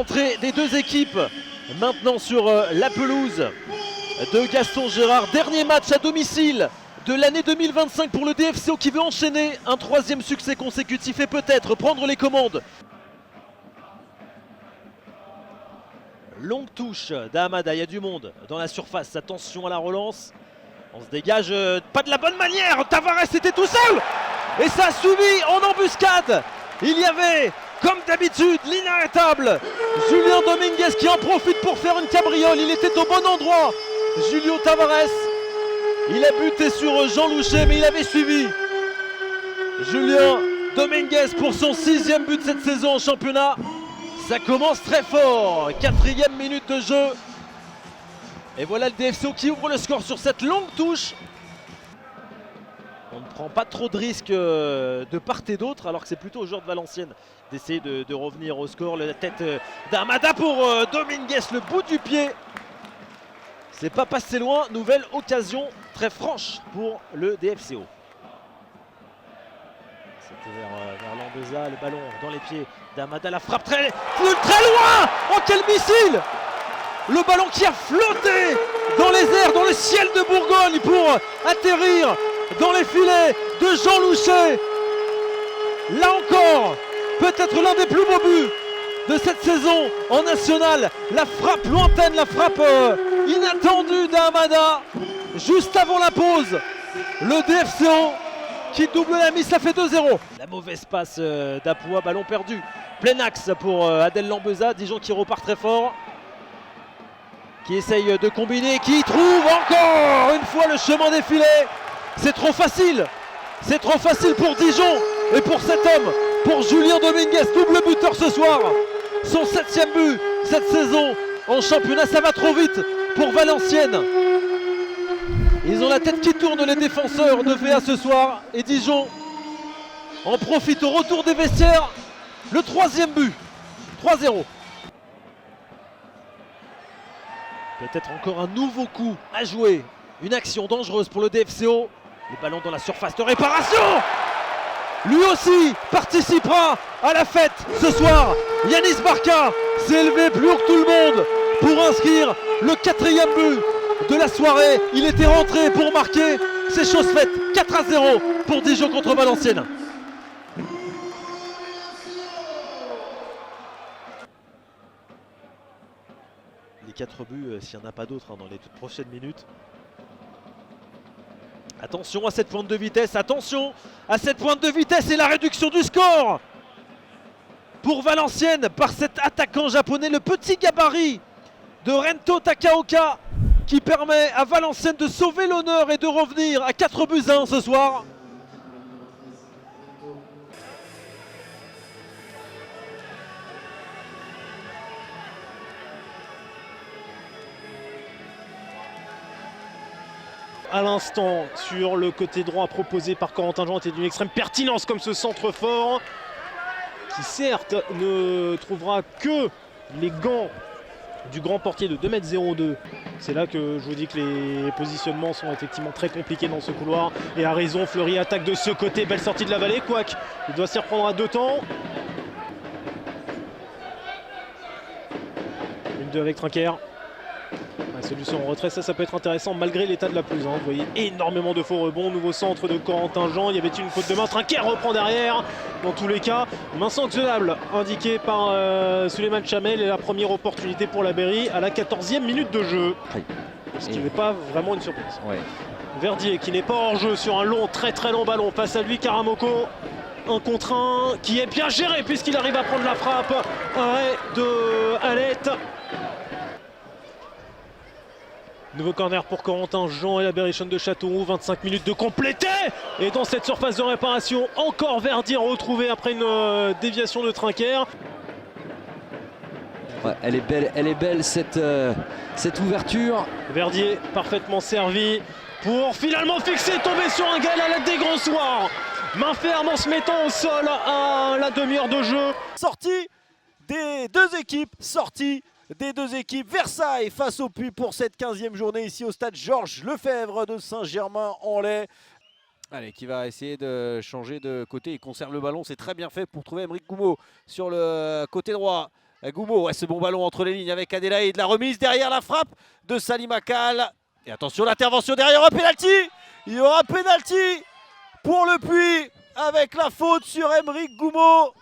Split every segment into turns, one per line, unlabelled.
l'entrée des deux équipes maintenant sur la pelouse de Gaston Gérard. Dernier match à domicile de l'année 2025 pour le DFCO qui veut enchaîner un troisième succès consécutif et peut-être prendre les commandes. Longue touche d'Hamada, il y a du monde dans la surface, attention à la relance. On se dégage, pas de la bonne manière, Tavares était tout seul et ça a suivi en embuscade. Il y avait, comme d'habitude, l'inarrêtable Julien Dominguez qui en profite pour faire une cabriole. Il était au bon endroit, Julio Tavares. Il a buté sur Jean Louchet, mais il avait suivi Julien Dominguez pour son 6e but de cette saison en championnat. Ça commence très fort, 4e minute de jeu. Et voilà le DFCO qui ouvre le score sur cette longue touche. On ne prend pas trop de risques de part et d'autre, alors que c'est plutôt au joueur de Valenciennes d'essayer de revenir au score. La tête d'Hamada pour Dominguez, le bout du pied. C'est pas passé loin, nouvelle occasion très franche pour le DFCO. C'était vers Lambeza, le ballon dans les pieds d'Hamada, la frappe très loin. Oh, quel missile! Le ballon qui a flotté dans les airs, dans le ciel de Bourgogne pour atterrir dans les filets de Jean Louchet. Là encore, peut-être l'un des plus beaux buts de cette saison en national. La frappe lointaine, la frappe inattendue d'Hamada juste avant la pause. Le DFCO qui double la mise, ça fait 2-0. La mauvaise passe d'Apoua, ballon perdu. Plein axe pour Adel Lambeza, Dijon qui repart très fort. Qui essaye de combiner, qui trouve encore une fois le chemin des filets. C'est trop facile pour Dijon et pour cet homme, pour Julien Dominguez, double buteur ce soir. Son 7e but cette saison en championnat, ça va trop vite pour Valenciennes. Ils ont la tête qui tourne les défenseurs de VA ce soir et Dijon en profite au retour des vestiaires. Le 3e but, 3-0. Peut-être encore un nouveau coup à jouer. Une action dangereuse pour le DFCO. Le ballon dans la surface de réparation. Lui aussi participera à la fête ce soir. Yanis Barca s'est élevé plus haut que tout le monde pour inscrire le 4e but de la soirée. Il était rentré pour marquer. C'est chose faite. 4-0 pour Dijon contre Valenciennes. Les 4 buts, s'il n'y en a pas d'autres dans les toutes prochaines minutes. Attention à cette pointe de vitesse, attention à cette pointe de vitesse et la réduction du score pour Valenciennes par cet attaquant japonais, le petit gabarit de Rento Takaoka qui permet à Valenciennes de sauver l'honneur et de revenir à 4-1 ce soir.
À l'instant sur le côté droit proposé par Corentin Jean était d'une extrême pertinence comme ce centre fort qui certes ne trouvera que les gants du grand portier de 2,02 m. C'est là que je vous dis que les positionnements sont effectivement très compliqués dans ce couloir et à raison, Fleury attaque de ce côté, belle sortie de la vallée, quoique il doit s'y reprendre à 2 temps. 1-2 avec Trinquer. Solution en retrait, ça peut être intéressant malgré l'état de la pelouse. Vous voyez énormément de faux rebonds. Nouveau centre de Corentin Jean. Il y avait une faute de main. Trinquer reprend derrière. Dans tous les cas, main sanctionnable indiquée par Souleymane Chamel et la première opportunité pour la Berry à la 14e minute de jeu. Ce qui n'est pas vraiment une surprise. Ouais. Verdier qui n'est pas hors jeu sur un long, très long ballon. Face à lui, Karamoko. 1 contre 1 qui est bien géré puisqu'il arrive à prendre la frappe. Arrêt de Alette. Nouveau corner pour Corentin Jean et la Berrichonne de Châteauroux, 25 minutes de compléter. Et dans cette surface de réparation, encore Verdier retrouvé après une déviation de Trinquer.
Ouais, elle est belle cette ouverture.
Verdier parfaitement servi pour finalement fixer, tomber sur un gars à la des grands soirs. Main ferme en se mettant au sol à la demi-heure de jeu.
Sortie des deux équipes, Versailles face au Puy pour cette 15e journée ici au stade Georges Lefebvre de Saint-Germain-en-Laye. Allez, qui va essayer de changer de côté, il conserve le ballon, c'est très bien fait pour trouver Aymeric Goumeau sur le côté droit. Goumo, ouais, ce bon ballon entre les lignes avec Adelaide. La remise derrière la frappe de Salim Akal. Et attention, l'intervention derrière, un pénalty. Il y aura pénalty pour le Puy avec la faute sur Emeric Goumo.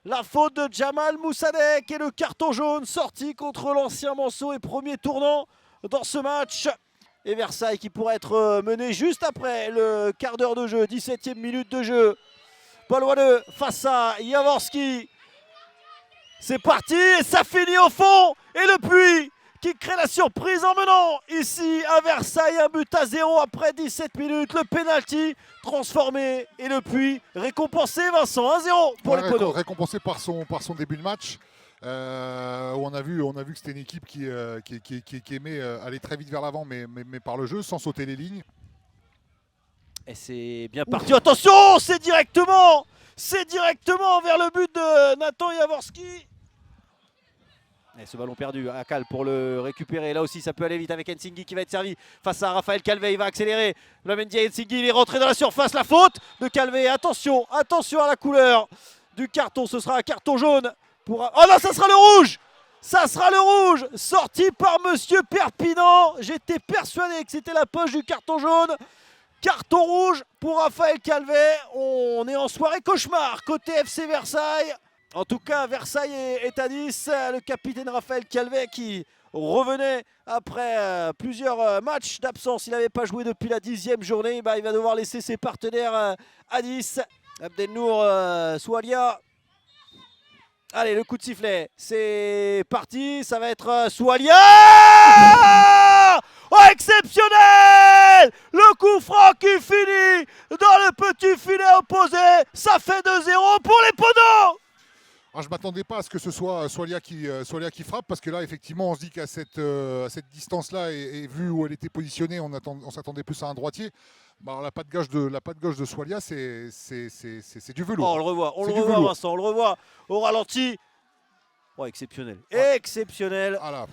La faute de Jamal Moussadek et le carton jaune sorti contre l'ancien Manceau et premier tournant dans ce match. Et Versailles qui pourrait être mené juste après le quart d'heure de jeu, 17e minute de jeu. Palois face à Jaworski. C'est parti et ça finit au fond. Et le Puy qui crée la surprise en menant ici à Versailles, 1-0 après 17 minutes. Le pénalty transformé et le Puy récompensé, Vincent, 1-0 pour les Poneaux.
Récompensé par son début de match. Où on a vu que c'était une équipe qui aimait aller très vite vers l'avant, mais par le jeu, sans sauter les lignes.
Et c'est bien parti. Attention, c'est directement vers le but de Nathan Jaworski. Et ce ballon perdu, Akal pour le récupérer. Là aussi, ça peut aller vite avec Nsingui qui va être servi face à Raphaël Calvé. Il va accélérer. Blamendia Nsingui, il est rentré dans la surface. La faute de Calvé. Attention à la couleur du carton. Ce sera un carton jaune. Oh non, ça sera le rouge. Ça sera le rouge. Sorti par Monsieur Perpignan. J'étais persuadé que c'était la poche du carton jaune. Carton rouge pour Raphaël Calvé. On est en soirée cauchemar côté FC Versailles. En tout cas, Versailles est à 10. Le capitaine Raphaël Calvé qui revenait après plusieurs matchs d'absence. Il n'avait pas joué depuis la 10e journée. Il va devoir laisser ses partenaires à 10. Abdelnour Soualia. Allez, le coup de sifflet. C'est parti. Ça va être Soualia. Oh, exceptionnel! Le coup franc qui finit dans le petit filet opposé. Ça fait 2-0 pour les Poneaux.
Alors, je ne m'attendais pas à ce que ce soit Soualia qui frappe, parce que là, effectivement, on se dit qu'à cette distance-là, et vu où elle était positionnée, on s'attendait plus à un droitier. Bah, alors, la patte gauche de Soualia, c'est du velours.
Oh, on le revoit, Vincent, on le revoit au ralenti. Oh, exceptionnel. Ah. Exceptionnel.
Ah là.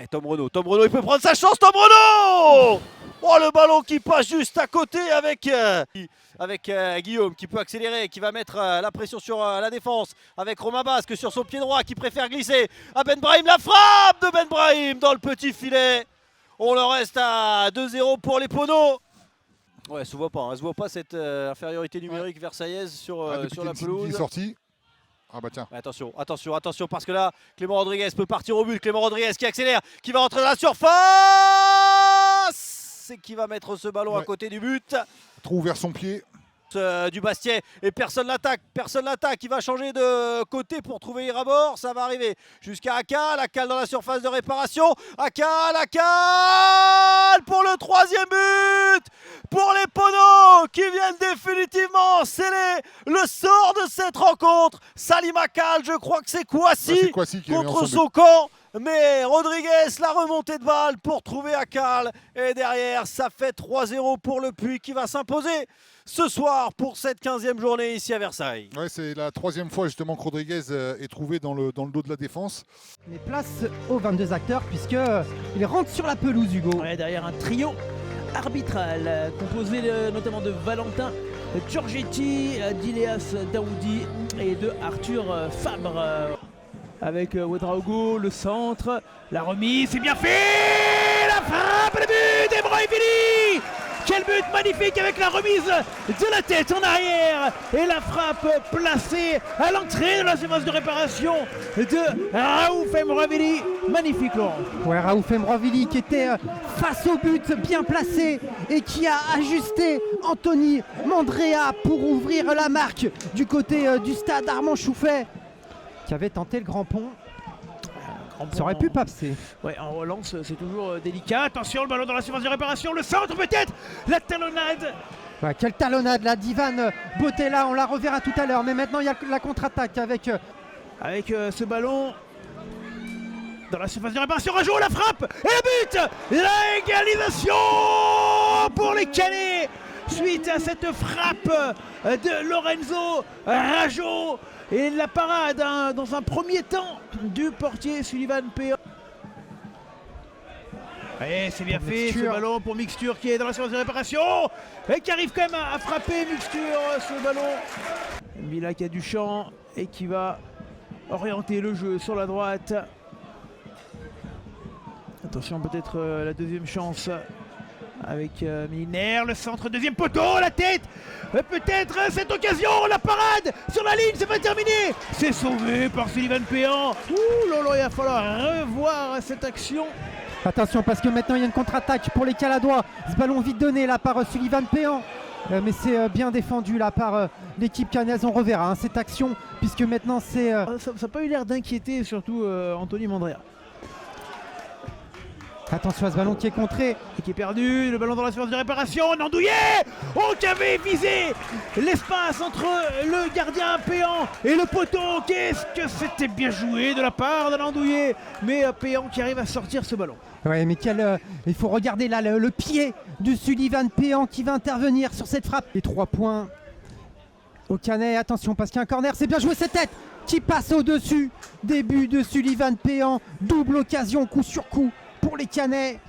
Et Tom Renaud, il peut prendre sa chance, Tom Renaud. Oh, le ballon qui passe juste à côté avec Guillaume qui peut accélérer, qui va mettre la pression sur la défense avec Romain Basque sur son pied droit qui préfère glisser à Ben Brahim. La frappe de Ben Brahim dans le petit filet. On en reste à 2-0 pour les Poneaux. Ouais, ça se voit pas cette infériorité numérique versaillaise sur la pelouse.
Il est sorti. Ah bah tiens.
Attention, parce que là, Clément Rodriguez peut partir au but. Clément Rodriguez qui accélère, qui va rentrer dans la surface et qui va mettre ce ballon à côté du but.
Trop ouvert son pied.
Du Bastiais et personne l'attaque, il va changer de côté pour trouver Irabor, ça va arriver jusqu'à Akal dans la surface de réparation, Akal pour le 3e but pour les Poneaux qui viennent définitivement sceller le sort de cette rencontre. Salim Akal, je crois que c'est Kouassi contre son camp. Mais Rodriguez, la remontée de balle pour trouver Akal. Et derrière, ça fait 3-0 pour le Puy qui va s'imposer ce soir pour cette 15e journée ici à Versailles.
Ouais, c'est la 3e fois justement que Rodriguez est trouvé dans le dos de la défense.
Mais place aux 22 acteurs puisqu'il rentre sur la pelouse, Hugo.
Ouais, derrière un trio arbitral composé notamment de Valentin Giorgetti, d'Iléas Daoudi et de Arthur Fabre. Avec Ouedraogo, le centre, la remise, c'est bien fait. La frappe, le but d'Ebrahimvili. Quel but magnifique avec la remise de la tête en arrière et la frappe placée à l'entrée de la surface de réparation de Raouf Emravili. Magnifique, Laurent.
Ouais, Raouf Emravili qui était face au but, bien placé et qui a ajusté Anthony Mandrea pour ouvrir la marque du côté du stade Armand Chouffet, qui avait tenté le grand pont. Ça aurait pu passer.
Ouais, en relance, c'est toujours délicat. Attention, le ballon dans la surface de réparation. Le centre peut-être. La talonnade.
Ouais, quelle talonnade là d'Ivan Botella. On la reverra tout à l'heure. Mais maintenant, il y a la contre-attaque avec
ce ballon dans la surface de réparation. Rajo, la frappe. Et le but. La égalisation pour les Canets. Suite à cette frappe de Lorenzo Rajo. Et la parade dans un premier temps du portier Sullivan Péa. Et c'est bien
Pour
fait,
Mixture.
ce ballon pour Mixture qui est dans la séance de réparation et qui arrive quand même à frapper Mixture ce ballon. Mila qui a du champ et qui va orienter le jeu sur la droite. Attention peut-être la deuxième chance avec Milner, le centre, deuxième poteau, la tête. Peut-être cette occasion, la parade sur la ligne, c'est pas terminé. C'est sauvé par Sullivan Péan. Ouh là là, il va falloir revoir cette action.
Attention parce que maintenant il y a une contre-attaque pour les Caladois. Ce ballon vite donné là par Sullivan Péan. Mais c'est bien défendu là par l'équipe caennaise. On reverra cette action puisque maintenant c'est...
Ça n'a pas eu l'air d'inquiéter surtout Anthony Mandrea.
Attention à ce ballon qui est contré.
Et qui est perdu, le ballon dans la surface de réparation, Nandouillet qui avait visé l'espace entre le gardien Péan et le poteau. Qu'est-ce que c'était bien joué de la part de Nandouillet. Mais Péan qui arrive à sortir ce ballon.
Ouais, mais il faut regarder là le pied du Sullivan Péan qui va intervenir sur cette frappe. Les 3 points au Canet. Attention parce qu'il y a un corner, c'est bien joué cette tête qui passe au-dessus. Début de Sullivan Péan, double occasion coup sur coup pour les Canets.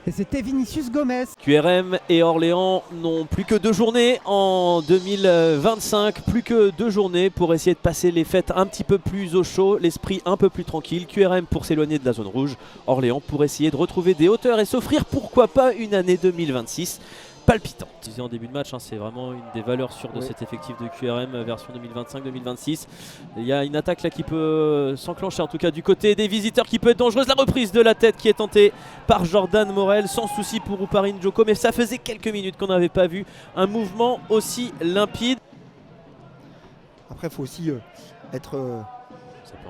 Et c'était Vinicius Gomez.
QRM et Orléans n'ont plus que 2 journées en 2025, plus que 2 journées pour essayer de passer les fêtes un petit peu plus au chaud, l'esprit un peu plus tranquille. QRM pour s'éloigner de la zone rouge, Orléans pour essayer de retrouver des hauteurs et s'offrir pourquoi pas une année 2026 palpitante. Je disais en début de match, c'est vraiment une des valeurs sûres de cet effectif de QRM version 2025-2026. Il y a une attaque là qui peut s'enclencher, en tout cas du côté des visiteurs, qui peut être dangereuse. La reprise de la tête qui est tentée par Jordan Morel, sans souci pour Ouparine Djoko, mais ça faisait quelques minutes qu'on n'avait pas vu un mouvement aussi limpide.
Après, il faut aussi être...
Ça peut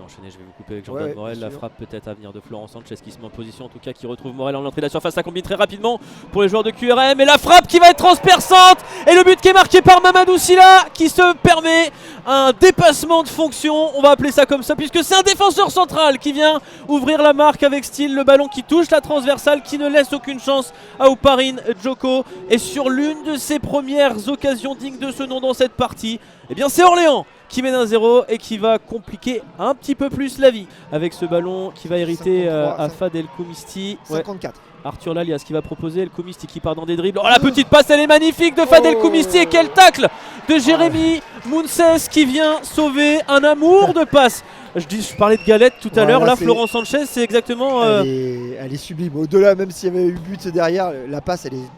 enchaîner, je vais vous couper avec Jordan Morel, la frappe peut-être à venir de Florent Sanchez qui se met en position, en tout cas qui retrouve Morel en entrée de la surface, ça combine très rapidement pour les joueurs de QRM et la frappe qui va être transperçante et le but qui est marqué par Mamadou Sylla qui se permet un dépassement de fonction, on va appeler ça comme ça puisque c'est un défenseur central qui vient ouvrir la marque avec style, le ballon qui touche la transversale qui ne laisse aucune chance à Ouparine Djoko et sur l'une de ses premières occasions dignes de ce nom dans cette partie, eh bien c'est Orléans qui mène 1-0 et qui va compliquer un petit peu plus la vie avec ce ballon qui va hériter 53, à Fad El Koumisti.
54.
Arthur Lalias qui va proposer El Koumisti qui part dans des dribbles. Oh la petite passe, elle est magnifique de Fad El Koumisti et quel tacle de Jérémy Mounses qui vient sauver un amour de passe. Je parlais de galette tout à l'heure, là Florent Sanchez c'est exactement...
Elle est sublime, au-delà même s'il y avait eu but derrière, la passe elle est...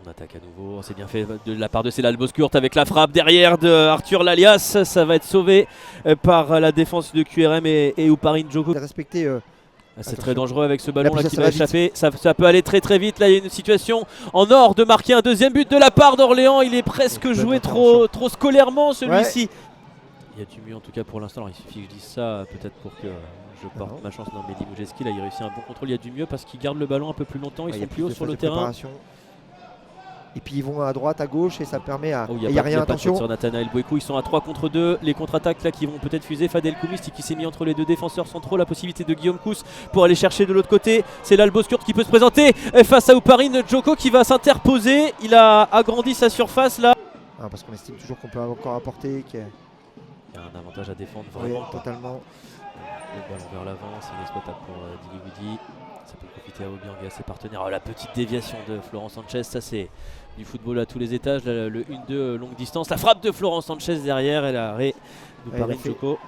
On attaque à nouveau, c'est bien fait de la part de Célal Boscourt avec la frappe derrière de Arthur Lalias. Ça va être sauvé par la défense de QRM et Ouparine Djoko. C'est très dangereux avec ce ballon là qui va échapper. Ça peut aller très très vite. Là il y a une situation en or de marquer un deuxième but de la part d'Orléans. Il est presque joué trop scolairement celui-ci. Il y a du mieux en tout cas pour l'instant. Il suffit que je dise ça peut-être pour que je porte ma chance. Non, Mehdi Moujeski là il réussit un bon contrôle. Il y a du mieux parce qu'il garde le ballon un peu plus longtemps. Ils sont plus hauts sur le terrain.
Et puis ils vont à droite, à gauche et ça permet à...
Il n'y a rien, attention. Sur Nathanaël Bouekou, ils sont à 3 contre 2. Les contre-attaques là qui vont peut-être fuser. Fad El Koumisti qui s'est mis entre les deux défenseurs centraux. La possibilité de Guillaume Kous pour aller chercher de l'autre côté. C'est là le Boscourt qui peut se présenter face à Ouparine Djoko qui va s'interposer. Il a agrandi sa surface là.
Parce qu'on estime toujours qu'on peut encore apporter.
Il y a un avantage à défendre vraiment.
Totalement.
Le ballon vers l'avant, c'est inexploitable pour Dili Woody. Ça peut profiter à Obiang et à ses partenaires. Oh, la petite déviation de Florent Sanchez, ça c'est du football à tous les étages. Là, le 1-2 longue distance, la frappe de Florent Sanchez derrière et l'arrêt d'Ouparine Djoko.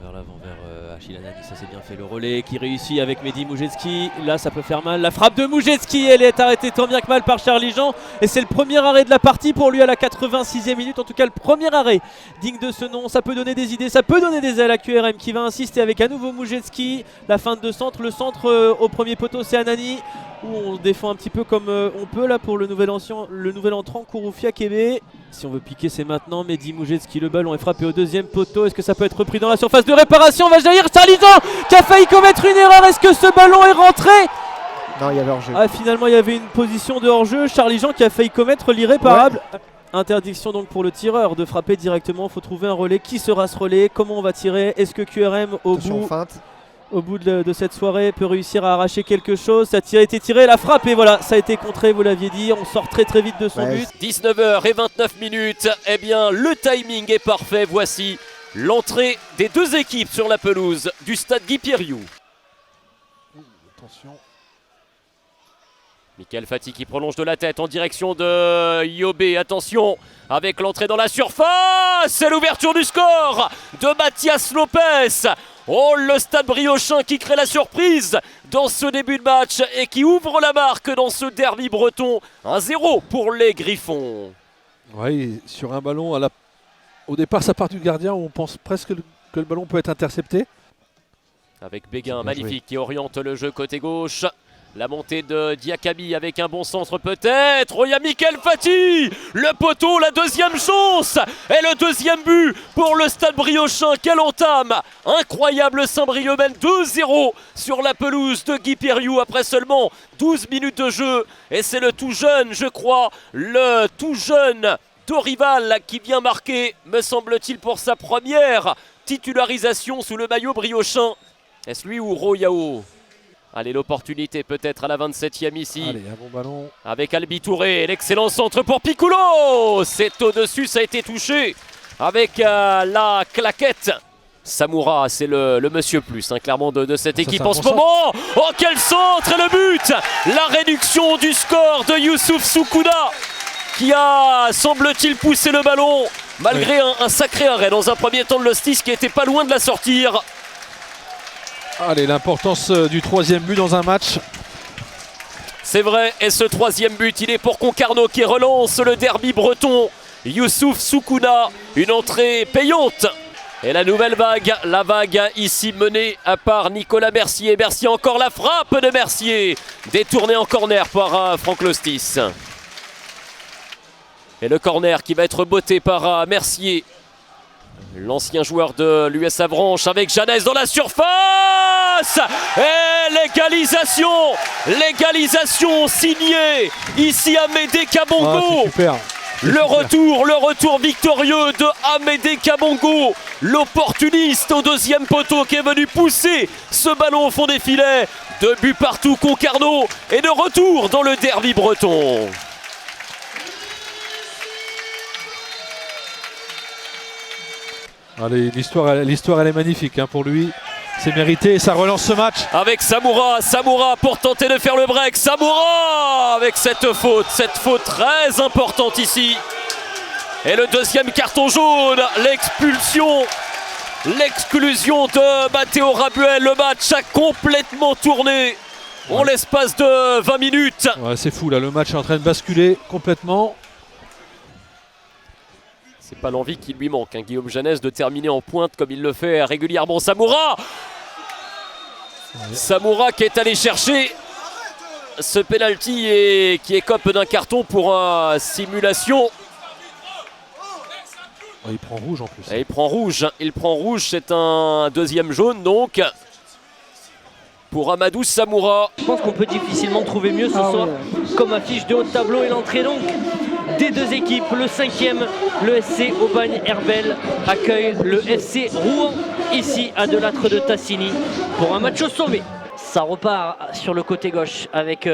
Vers l'avant, vers Achille Anani, ça c'est bien fait. Le relais qui réussit avec Mehdi Moujeski. Là ça peut faire mal. La frappe de Moujeski, elle est arrêtée tant bien que mal par Charlie Jean. Et c'est le premier arrêt de la partie pour lui à la 86e minute. En tout cas le premier arrêt digne de ce nom. Ça peut donner des idées, ça peut donner des ailes à QRM qui va insister avec à nouveau Moujeski. La feinte de centre, le centre au premier poteau c'est Anani. Où on défend un petit peu comme on peut là pour le nouvel entrant Kouroufia Kébé. Si on veut piquer c'est maintenant. Mehdi Moujeski, le ballon est frappé au deuxième poteau. Est-ce que ça peut être repris dans la surface de réparation? Va jaillir Charlie Jean qui a failli commettre une erreur. Est-ce que ce ballon est rentré?
Non, il y avait hors-jeu.
Finalement il y avait une position de hors-jeu. Charlie Jean qui a failli commettre l'irréparable. Interdiction donc pour le tireur de frapper directement. Il faut trouver un relais. Qui sera ce relais? Comment on va tirer? Est-ce que QRM au bout de cette soirée peut réussir à arracher quelque chose? Ça a été tiré, la frappe et voilà, ça a été contré, vous l'aviez dit, on sort très très vite de son but.
19h29. Eh bien le timing est parfait, voici
l'entrée des deux équipes sur la pelouse du stade Guy Pierriou.
Attention.
Michael Fati qui prolonge de la tête en direction de Yobé. Attention avec l'entrée dans la surface. C'est l'ouverture du score de Mathias Lopez. Oh, le stade briochin qui crée la surprise dans ce début de match et qui ouvre la marque dans ce derby breton. 1-0 pour les Griffons.
Oui, sur un ballon, au départ ça part du gardien où on pense presque que le ballon peut être intercepté.
Avec Béguin, magnifique, qui oriente le jeu côté gauche. La montée de Diakabi avec un bon centre peut-être. Oh, il y a Michael Fati, le poteau, la deuxième chance et le deuxième but pour le stade briochin. Quelle entame incroyable, Saint-Brieuc mène 2-0 sur la pelouse de Guy Pierriou après seulement 12 minutes de jeu. Et c'est le tout jeune, je crois, le tout jeune Dorival qui vient marquer, me semble-t-il, pour sa première titularisation sous le maillot briochin. Est-ce lui ou Royao? Allez, l'opportunité peut-être à la 27e ici.
Allez, un bon ballon.
Avec Albi Touré, l'excellent centre pour Piccolo. C'est au-dessus, ça a été touché avec la claquette. Samoura, c'est le monsieur plus, hein, clairement, de cette équipe en ce moment. Oh, quel centre et le but. La réduction du score de Youssouf Soukouna qui a, semble-t-il, poussé le ballon malgré un sacré arrêt dans un premier temps de Lostis qui était pas loin de la sortir.
Allez, l'importance du troisième but dans un match.
C'est vrai, et ce troisième but, il est pour Concarneau qui relance le derby breton. Youssouf Soukouna, une entrée payante. Et la nouvelle vague, la vague ici menée à part Nicolas Mercier. Mercier, encore la frappe de Mercier. Détournée en corner par Franck Lostis. Et le corner qui va être botté par Mercier. L'ancien joueur de l'US Avranches avec Jeannès dans la surface. Et l'égalisation signée ici Amédée Kabongo.
Super.
Le retour victorieux de Amédée Kabongo, l'opportuniste au deuxième poteau qui est venu pousser ce ballon au fond des filets. 2 buts partout, Concarneau et de retour dans le derby breton.
Allez, l'histoire elle est magnifique hein, pour lui. C'est mérité et ça relance ce match.
Avec Samoura pour tenter de faire le break. Samoura avec cette faute très importante ici. Et le deuxième carton jaune, l'exclusion de Matteo Rabuel. Le match a complètement tourné en l'espace de 20 minutes.
Ouais, c'est fou là, le match est en train de basculer complètement.
C'est pas l'envie qui lui manque, hein, Guillaume Jeannès, de terminer en pointe comme il le fait régulièrement. Samoura qui est allé chercher ce penalty et qui écope d'un carton pour simulation.
Il prend rouge en plus.
Et il prend rouge, c'est un deuxième jaune donc pour Amadou Samoura.
Je pense qu'on peut difficilement trouver mieux ce soir comme affiche de haut de tableau et l'entrée donc des deux équipes. Le 5e, le SC Aubagne-Herbel accueille le FC Rouen ici à Delattre de Tassigny pour un match au sommet. Ça repart sur le côté gauche avec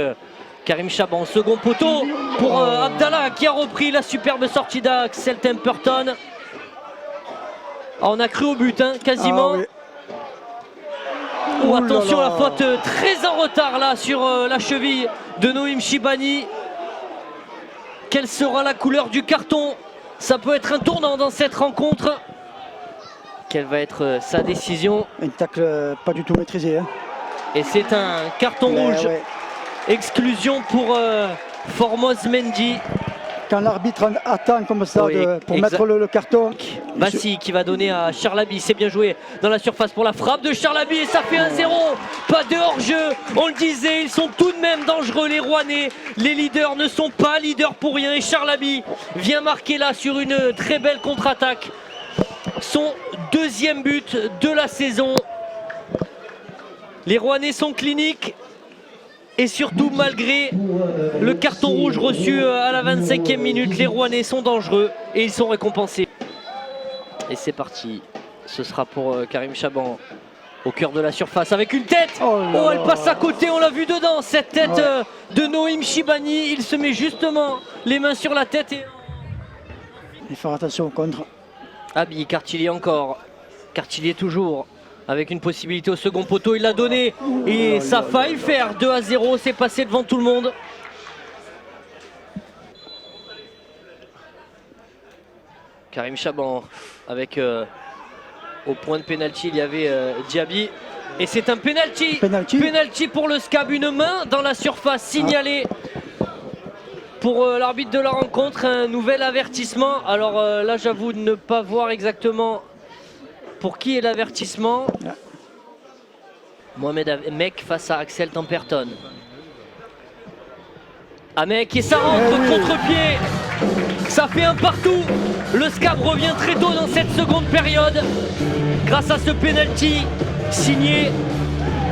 Karim Chaban, second poteau pour Abdallah qui a repris la superbe sortie d'Axel Temperton. On a cru au but hein, quasiment. Oh, attention, la faute très en retard là sur la cheville de Noïm Chibani. Quelle sera la couleur du carton? Ça peut être un tournant dans cette rencontre. Quelle va être sa décision?
Une tacle pas du tout maîtrisée. Hein.
Et c'est un carton rouge. Ouais. Exclusion pour Formose Mendy.
Quand l'arbitre attend comme ça pour mettre le carton.
Bassi qui va donner à Charlaby, c'est bien joué dans la surface pour la frappe de Charlaby et ça fait 1-0. Pas de hors-jeu, on le disait, ils sont tout de même dangereux les Rouennais. Les leaders ne sont pas leaders pour rien et Charlaby vient marquer là sur une très belle contre-attaque. Son deuxième but de la saison. Les Rouennais sont cliniques. Et surtout, malgré le carton rouge reçu à la 25e minute, les Rouennais sont dangereux et ils sont récompensés. Et c'est parti. Ce sera pour Karim Chaban au cœur de la surface avec une tête. Oh, elle passe à côté, on l'a vu dedans. Cette tête de Noïm Chibani. Il se met justement les mains sur la tête.
Il faut faire attention au contre.
Abi Cartilly encore. Cartillier toujours avec une possibilité au second poteau, il l'a donné et ça a failli le faire. 2-0, c'est passé devant tout le monde. Karim Chaban avec au point de pénalty, il y avait Diaby. Et c'est un pénalty pour le SCAB, une main dans la surface signalée pour l'arbitre de la rencontre, un nouvel avertissement. Alors là j'avoue de ne pas voir exactement pour qui est l'avertissement. Mohamed Amek face à Axel Temperton. Amek et ça rentre contre-pied. Ça fait un partout. Le SCAB revient très tôt dans cette seconde période grâce à ce penalty signé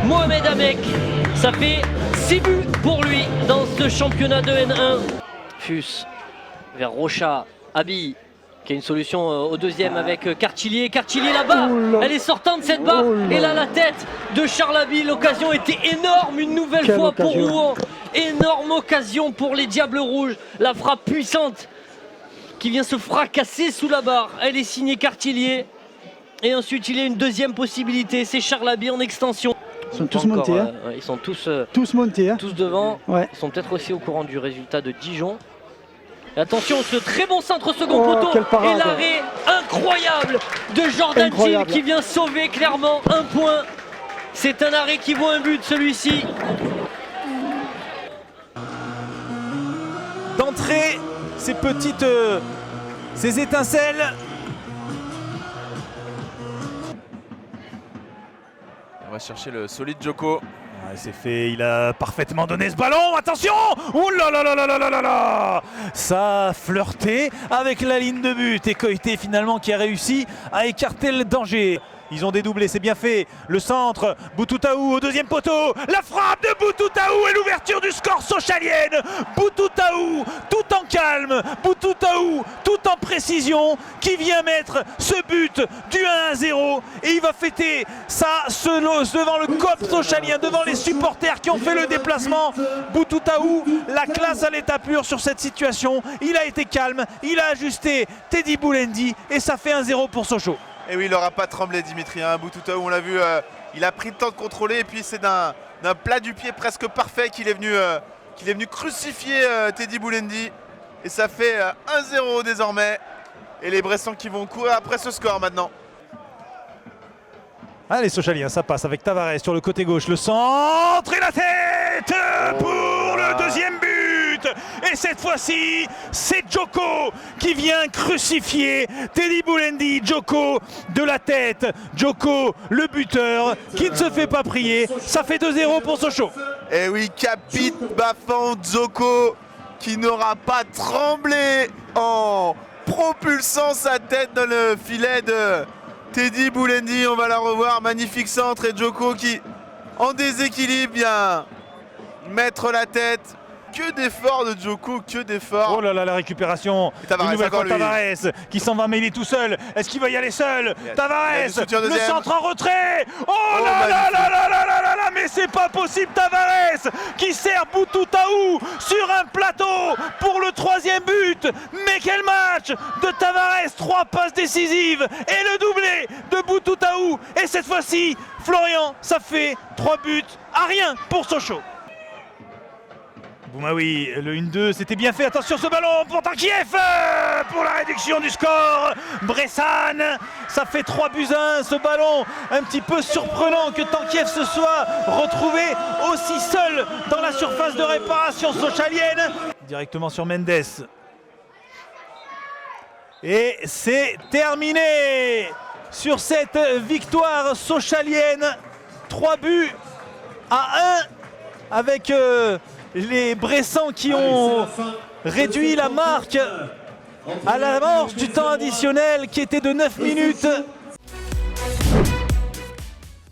Mohamed Amek. Ça fait 6 buts pour lui dans ce championnat de N1. Fus vers Rocha, Abi qui a une solution au deuxième avec Cartillier. Cartillier là-bas, elle est sortante cette barre. Et là la tête de Charles Abi. L'occasion était énorme une nouvelle fois pour Rouen. Énorme occasion pour les Diables Rouges. La frappe puissante qui vient se fracasser sous la barre. Elle est signée Cartillier. Et ensuite il y a une deuxième possibilité, c'est Charles Abi en extension.
Ils sont tous montés.
Ils sont tous
montés.
Tous devant.
Ouais.
Ils sont peut-être aussi au courant du résultat de Dijon. Et attention, ce très bon centre au second poteau. Et l'arrêt incroyable de Jordan Thiel qui vient sauver clairement un point. C'est un arrêt qui vaut un but celui-ci.
D'entrée, ces étincelles.
On va chercher le solide Djoko.
Ouais, c'est fait, il a parfaitement donné ce ballon, attention! Ouh là là là là là là là! Ça a flirté avec la ligne de but et Koité finalement qui a réussi à écarter le danger. Ils ont dédoublé, c'est bien fait. Le centre, Boutoutaou au deuxième poteau. La frappe de Boutoutaou et l'ouverture du score sochalienne. Boutoutaou, tout en calme. Boutoutaou, tout en précision, qui vient mettre ce but du 1-0. Et il va fêter ça devant le COP sochalien, devant les supporters qui ont fait le déplacement. Boutoutaou, la classe à l'état pur sur cette situation. Il a été calme, il a ajusté Teddy Boulendi et ça fait 1-0 pour Sochaux.
Et oui, il n'aura pas tremblé Dimitri. Boutoutaou, on l'a vu, il a pris le temps de contrôler et puis c'est d'un plat du pied presque parfait qu'il est venu crucifier Teddy Boulendi. Et ça fait 1-0 désormais. Et les Bressans qui vont courir après ce score maintenant.
Allez Sochaliens, ça passe avec Tavares sur le côté gauche. Le centre et la tête pour le deuxième but. Et cette fois-ci, c'est Djoko qui vient crucifier Teddy Boulendi. Djoko de la tête. Djoko, le buteur, qui ne se fait pas prier. Ça fait 2-0 pour Sochaux.
Et oui, Capit Bafan Djoko qui n'aura pas tremblé en propulsant sa tête dans le filet de Teddy Boulendi. On va la revoir, magnifique centre et Djoko qui, en déséquilibre, vient mettre la tête. Que d'efforts de Djoko, que d'efforts.
Oh là là, la récupération.
Tavares,
une nouvelle fois Tavares qui s'en va mêler tout seul. Est-ce qu'il va y aller seul? Tavares, le centre en retrait. Oh là là là là là là là, mais c'est pas possible. Tavares qui sert Boutoutaou sur un plateau pour le troisième but. Mais quel match de Tavares, 3 passes décisives et le doublé de Boutoutaou. Et cette fois-ci, Florian, ça fait 3 buts à rien pour Sochaux. Boumaoui, le 1-2, c'était bien fait. Attention ce ballon pour Tankiev pour la réduction du score. Bressan, ça fait 3-1. Ce ballon un petit peu surprenant que Tankiev se soit retrouvé aussi seul dans la surface de réparation sochalienne. Directement sur Mendes. Et c'est terminé sur cette victoire sochalienne. 3 buts à 1 avec les Bressans qui ont réduit la marque à l'amorce du temps additionnel qui était de 9 minutes.